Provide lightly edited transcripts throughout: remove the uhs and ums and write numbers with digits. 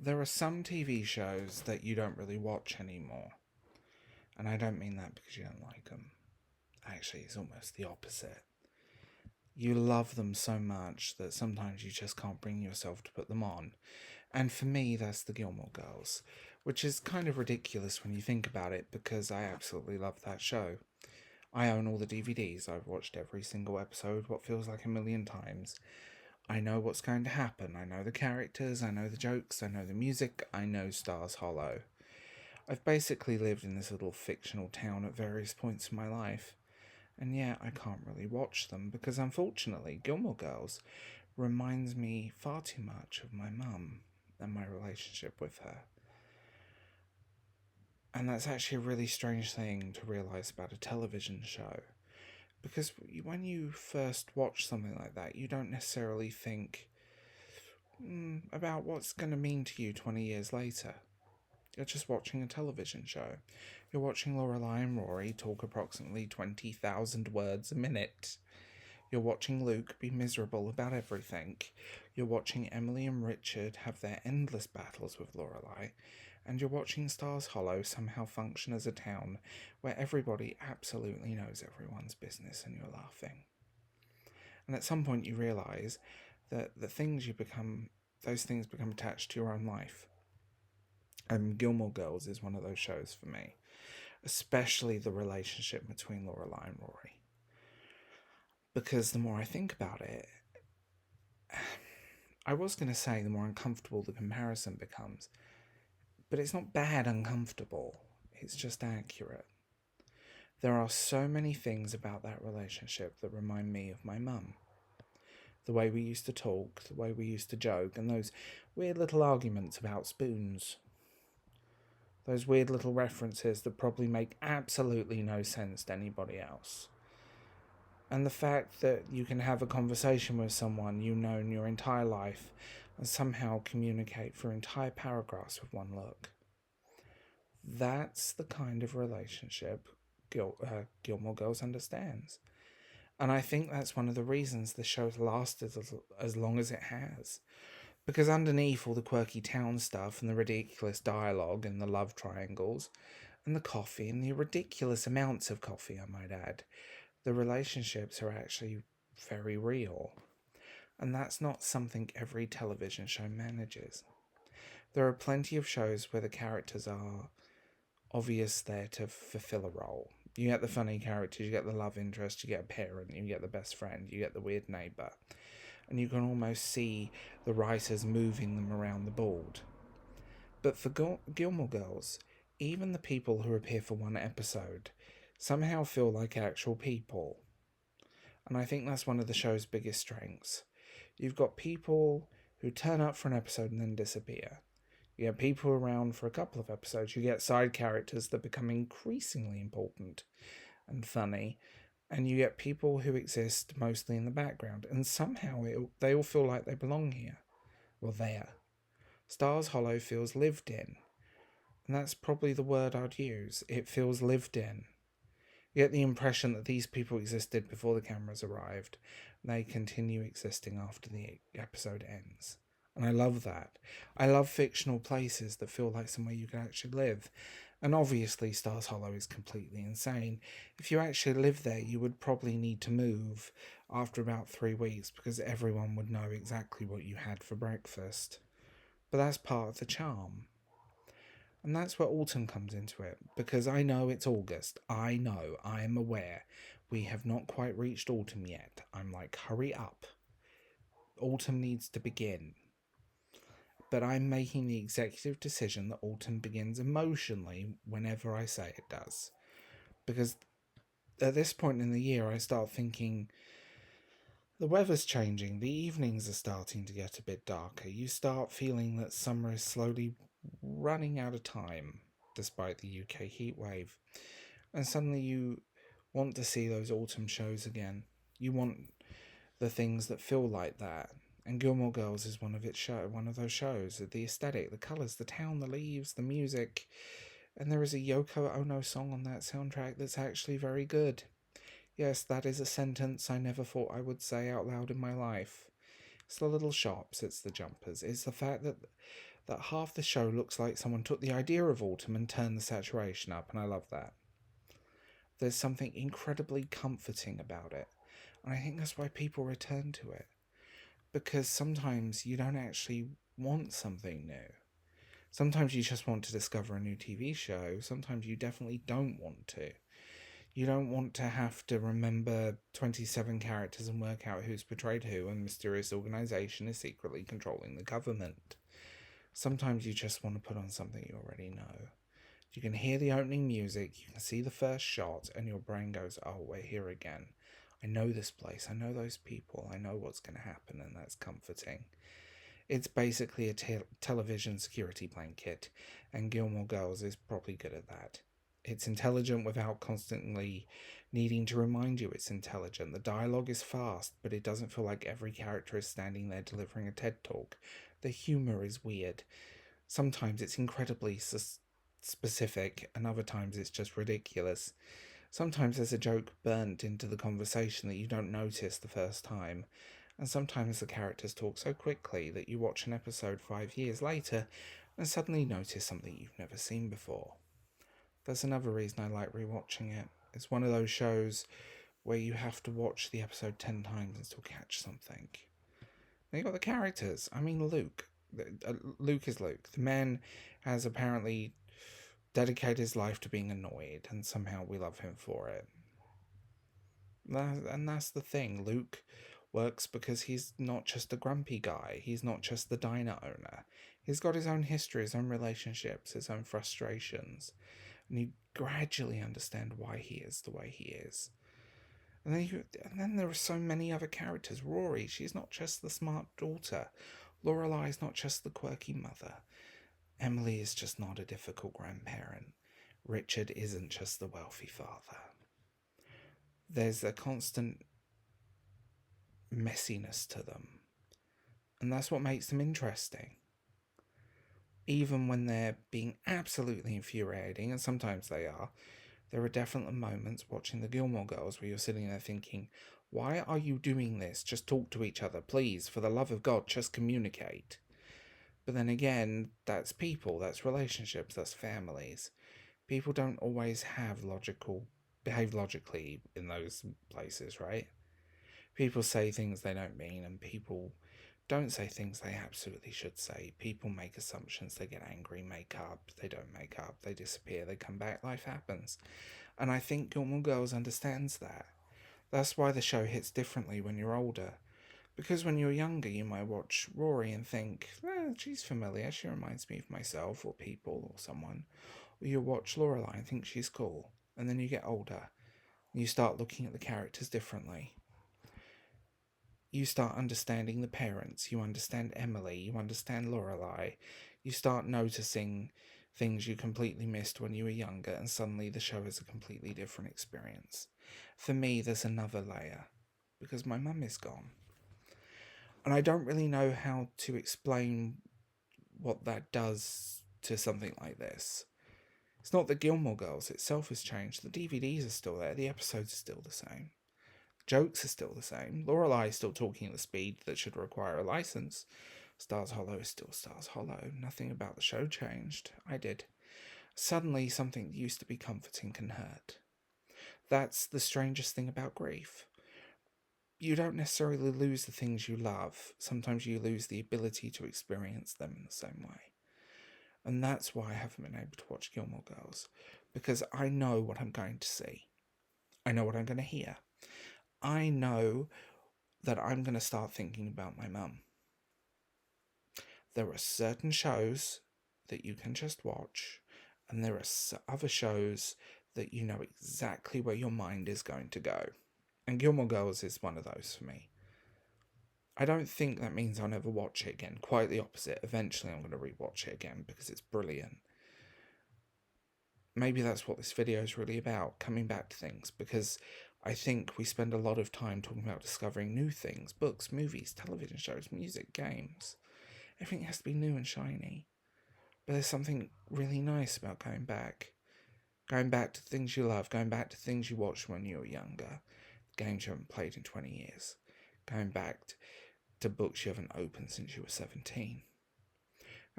there are some TV shows that you don't really watch anymore. And I don't mean that because you don't like them. Actually, it's almost the opposite. You love them so much that sometimes you just can't bring yourself to put them on. And for me, that's the Gilmore Girls, which is kind of ridiculous when you think about it because I absolutely love that show. I own all the DVDs, I've watched every single episode, what feels like a million times. I know what's going to happen, I know the characters, I know the jokes, I know the music, I know Stars Hollow. I've basically lived in this little fictional town at various points in my life, and yet I can't really watch them because unfortunately Gilmore Girls reminds me far too much of my mum and my relationship with her. And that's actually a really strange thing to realise about a television show. Because when you first watch something like that, you don't necessarily think about what's going to mean to you 20 years later. You're just watching a television show. You're watching Lorelai and Rory talk approximately 20,000 words a minute. You're watching Luke be miserable about everything. You're watching Emily and Richard have their endless battles with Lorelai. And you're watching Stars Hollow somehow function as a town where everybody absolutely knows everyone's business and you're laughing. And at some point you realise that those things become attached to your own life. And Gilmore Girls is one of those shows for me, especially the relationship between Lorelai and Rory. Because the more I think about it, I was going to say the more uncomfortable the comparison becomes, but it's not bad uncomfortable, it's just accurate. There are so many things about that relationship that remind me of my mum. The way we used to talk, the way we used to joke, and those weird little arguments about spoons. Those weird little references that probably make absolutely no sense to anybody else. And the fact that you can have a conversation with someone you know in your entire life and somehow communicate for entire paragraphs with one look. That's the kind of relationship Gilmore Girls understands. And I think that's one of the reasons the show's lasted as long as it has. Because underneath all the quirky town stuff and the ridiculous dialogue and the love triangles and the coffee and the ridiculous amounts of coffee, I might add, the relationships are actually very real. And that's not something every television show manages. There are plenty of shows where the characters are obvious there to fulfill a role. You get the funny characters, you get the love interest, you get a parent, you get the best friend, you get the weird neighbour. And you can almost see the writers moving them around the board. But for Gilmore Girls, even the people who appear for one episode somehow feel like actual people. And I think that's one of the show's biggest strengths. You've got people who turn up for an episode and then disappear. You get people around for a couple of episodes. You get side characters that become increasingly important and funny. And you get people who exist mostly in the background, and somehow they all feel like they belong here. Well, there. Stars Hollow feels lived in. And that's probably the word I'd use. It feels lived in. You get the impression that these people existed before the cameras arrived. They continue existing after the episode ends. And I love that. I love fictional places that feel like somewhere you can actually live. And obviously Stars Hollow is completely insane. If you actually lived there, you would probably need to move after about 3 weeks because everyone would know exactly what you had for breakfast. But that's part of the charm. And that's where autumn comes into it, because I know it's August. I know, I'm aware. We have not quite reached autumn yet. I'm like, hurry up. Autumn needs to begin. But I'm making the executive decision that autumn begins emotionally whenever I say it does. Because at this point in the year, I start thinking, the weather's changing, the evenings are starting to get a bit darker. You start feeling that summer is slowly running out of time, despite the UK heat wave. And suddenly you want to see those autumn shows again. You want the things that feel like that. And Gilmore Girls is one of those shows. The aesthetic, the colours, the town, the leaves, the music. And there is a Yoko Ono song on that soundtrack that's actually very good. Yes, that is a sentence I never thought I would say out loud in my life. It's the little shops, it's the jumpers, it's the fact that that half the show looks like someone took the idea of autumn and turned the saturation up, and I love that. There's something incredibly comforting about it, and I think that's why people return to it. Because sometimes you don't actually want something new. Sometimes you just want to discover a new TV show. Sometimes you definitely don't want to. You don't want to have to remember 27 characters and work out who's betrayed who and mysterious organisation is secretly controlling the government. Sometimes you just want to put on something you already know. You can hear the opening music, you can see the first shot, and your brain goes, oh, we're here again. I know this place, I know those people, I know what's going to happen, and that's comforting. It's basically a television security blanket, and Gilmore Girls is probably good at that. It's intelligent without constantly needing to remind you it's intelligent. The dialogue is fast, but it doesn't feel like every character is standing there delivering a TED talk. The humour is weird. Sometimes it's incredibly specific, and other times it's just ridiculous. Sometimes there's a joke burnt into the conversation that you don't notice the first time, and sometimes the characters talk so quickly that you watch an episode 5 years later and suddenly notice something you've never seen before. That's another reason I like rewatching it. It's one of those shows where you have to watch the episode 10 times and still catch something. Then you got the characters. I mean, Luke. Luke is Luke. The man has apparently dedicated his life to being annoyed, and somehow we love him for it. And that's the thing. Luke works because he's not just a grumpy guy. He's not just the diner owner. He's got his own history, his own relationships, his own frustrations. And you gradually understand why he is the way he is. And then there are so many other characters. Rory, she's not just the smart daughter. Lorelai is not just the quirky mother. Emily is just not a difficult grandparent. Richard isn't just the wealthy father. There's a constant messiness to them. And that's what makes them interesting. Even when they're being absolutely infuriating, and sometimes they are, there are definitely moments watching the Gilmore Girls where you're sitting there thinking, why are you doing this? Just talk to each other, please. For the love of God, just communicate. But then again, that's people, that's relationships, that's families. People don't always behave logically in those places, right? People say things they don't mean, and people don't say things they absolutely should say. People make assumptions, they get angry, make up, they don't make up, they disappear, they come back, life happens. And I think Gilmore Girls understands that. That's why the show hits differently when you're older. Because when you're younger, you might watch Rory and think, she's familiar, she reminds me of myself, or people, or someone. Or you watch Lorelai and think she's cool. And then you get older, and you start looking at the characters differently. You start understanding the parents, you understand Emily, you understand Lorelai. You start noticing things you completely missed when you were younger, and suddenly the show is a completely different experience. For me, there's another layer, because my mum is gone. And I don't really know how to explain what that does to something like this. It's not that Gilmore Girls itself has changed. The DVDs are still there. The episodes are still the same. Jokes are still the same. Lorelai is still talking at the speed that should require a license. Stars Hollow is still Stars Hollow. Nothing about the show changed. I did. Suddenly, something that used to be comforting can hurt. That's the strangest thing about grief. You don't necessarily lose the things you love. Sometimes you lose the ability to experience them in the same way. And that's why I haven't been able to watch Gilmore Girls. Because I know what I'm going to see. I know what I'm going to hear. I know that I'm going to start thinking about my mum. There are certain shows that you can just watch, and there are other shows that you know exactly where your mind is going to go. And Gilmore Girls is one of those for me. I don't think that means I'll never watch it again. Quite the opposite. Eventually I'm going to rewatch it again because it's brilliant. Maybe that's what this video is really about, coming back to things, because I think we spend a lot of time talking about discovering new things, books, movies, television shows, music, games. Everything has to be new and shiny. But there's something really nice about going back. Going back to things you love, going back to things you watched when you were younger, games you haven't played in 20 years, going back to books you haven't opened since you were 17.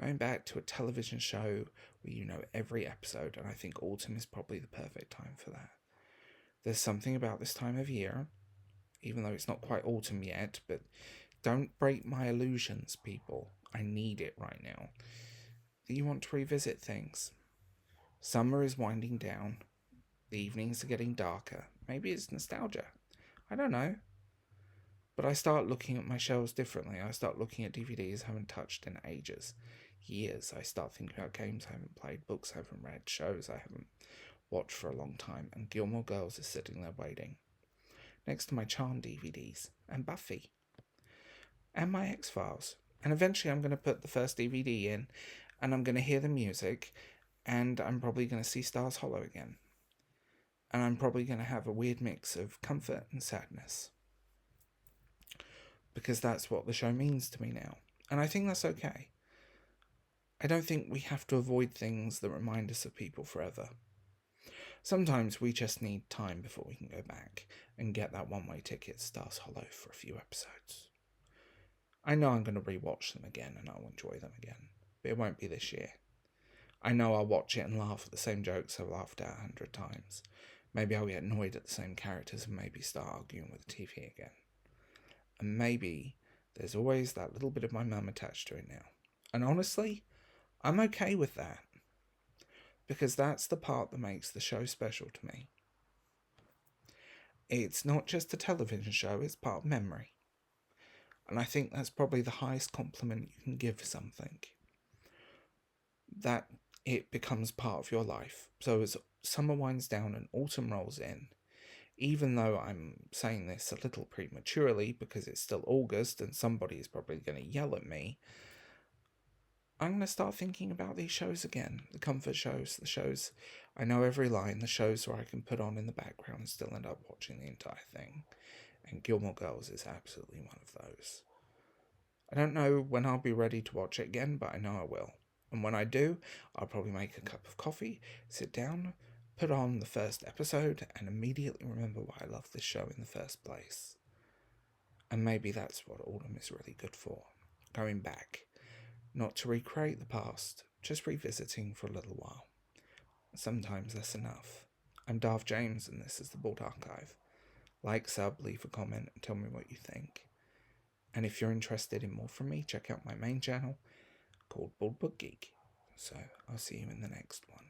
Going back to a television show where you know every episode, and I think autumn is probably the perfect time for that. There's something about this time of year, even though it's not quite autumn yet, but don't break my illusions, people. I need it right now. That you want to revisit things. Summer is winding down. The evenings are getting darker. Maybe it's nostalgia. I don't know. But I start looking at my shelves differently. I start looking at DVDs I haven't touched in ages. Years. I start thinking about games I haven't played, books I haven't read, shows I haven't watched for a long time, and Gilmore Girls is sitting there waiting. Next to my Charm DVDs, and Buffy, and my X-Files. And eventually I'm going to put the first DVD in, and I'm going to hear the music, and I'm probably going to see Stars Hollow again. And I'm probably going to have a weird mix of comfort and sadness. Because that's what the show means to me now. And I think that's okay. I don't think we have to avoid things that remind us of people forever. Sometimes we just need time before we can go back and get that one-way ticket to Stars Hollow for a few episodes. I know I'm going to rewatch them again and I'll enjoy them again, but it won't be this year. I know I'll watch it and laugh at the same jokes I've laughed at 100 times. Maybe I'll get annoyed at the same characters and maybe start arguing with the TV again. And maybe there's always that little bit of my mum attached to it now. And honestly, I'm okay with that. Because that's the part that makes the show special to me. It's not just a television show, it's part of memory. And I think that's probably the highest compliment you can give something. That it becomes part of your life. So as summer winds down and autumn rolls in, even though I'm saying this a little prematurely because it's still August and somebody is probably going to yell at me, I'm going to start thinking about these shows again. The comfort shows, the shows I know every line, the shows where I can put on in the background and still end up watching the entire thing. And Gilmore Girls is absolutely one of those. I don't know when I'll be ready to watch it again, but I know I will. And when I do, I'll probably make a cup of coffee, sit down, put on the first episode, and immediately remember why I love this show in the first place. And maybe that's what autumn is really good for. Going back. Not to recreate the past, just revisiting for a little while. Sometimes that's enough. I'm Darth James and this is the Bald Archive. Like, sub, leave a comment and tell me what you think. And if you're interested in more from me, check out my main channel called Bald Book Geek. So I'll see you in the next one.